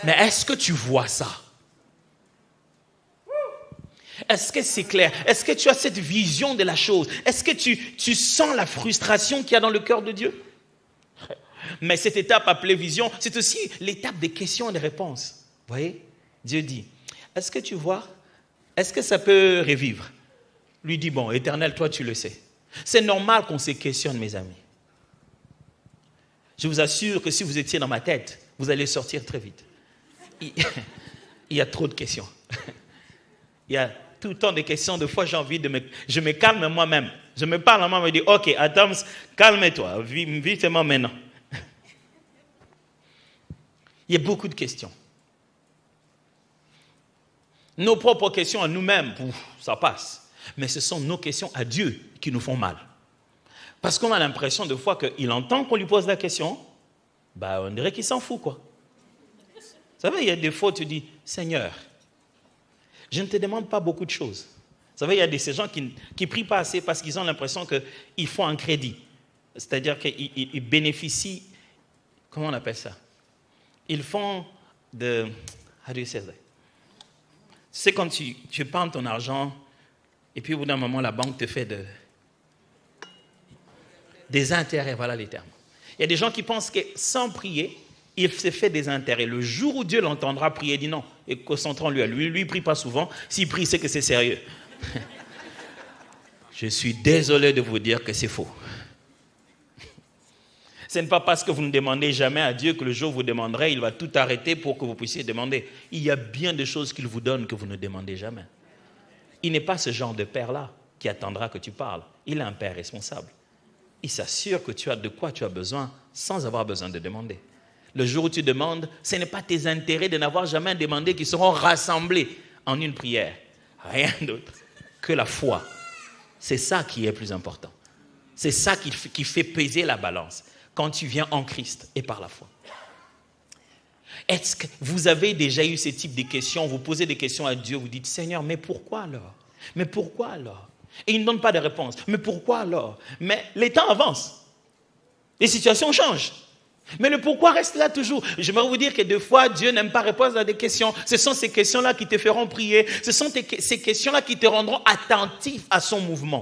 Mais est-ce que tu vois ça? Est-ce que c'est clair? Est-ce que tu as cette vision de la chose? Est-ce que tu sens la frustration qu'il y a dans le cœur de Dieu? Mais cette étape appelée vision, c'est aussi l'étape des questions et des réponses. Vous voyez? Dieu dit, est-ce que tu vois? Est-ce que ça peut revivre? Lui dit, bon, Éternel, toi tu le sais. C'est normal qu'on se questionne, mes amis. Je vous assure que si vous étiez dans ma tête, vous allez sortir très vite. Il y a trop de questions. Il y a tout le temps des questions. Des fois, j'ai envie je me calme moi-même. Je me parle à moi-même et je dis, ok, Adams, calme-toi, vite-moi maintenant. Il y a beaucoup de questions. Nos propres questions à nous-mêmes, ça passe. Mais ce sont nos questions à Dieu qui nous font mal. Parce qu'on a l'impression de fois qu'il entend qu'on lui pose la question, on dirait qu'il s'en fout, quoi. Vous savez, il y a des fois où tu dis, Seigneur, je ne te demande pas beaucoup de choses. Vous savez, il y a ces gens qui prient pas assez parce qu'ils ont l'impression qu'ils font un crédit. C'est-à-dire qu'ils bénéficient, comment on appelle ça? Ils font de... How do you say that? C'est quand tu prends ton argent et puis au bout d'un moment, la banque te fait des intérêts, voilà les termes. Il y a des gens qui pensent que sans prier, il se fait des intérêts. Le jour où Dieu l'entendra prier, il dit non, et concentrons-lui à lui. Lui, il ne prie pas souvent. S'il prie, c'est que c'est sérieux. Je suis désolé de vous dire que c'est faux. Ce n'est pas parce que vous ne demandez jamais à Dieu que le jour où vous demanderez, il va tout arrêter pour que vous puissiez demander. Il y a bien des choses qu'il vous donne que vous ne demandez jamais. Il n'est pas ce genre de père-là qui attendra que tu parles. Il est un père responsable. Il s'assure que tu as de quoi tu as besoin sans avoir besoin de demander. Le jour où tu demandes, ce n'est pas tes intérêts de n'avoir jamais demandé qui seront rassemblés en une prière. Rien d'autre que la foi. C'est ça qui est plus important. C'est ça qui fait peser la balance quand tu viens en Christ et par la foi. Est-ce que vous avez déjà eu ce type de questions? Vous posez des questions à Dieu, vous dites, Seigneur, mais pourquoi alors? Mais pourquoi alors? Et il ne donne pas de réponse. Mais pourquoi alors? Mais les temps avancent. Les situations changent. Mais le pourquoi reste là toujours. J'aimerais vous dire que des fois, Dieu n'aime pas répondre à des questions. Ce sont ces questions-là qui te feront prier. Ce sont ces questions-là qui te rendront attentif à son mouvement.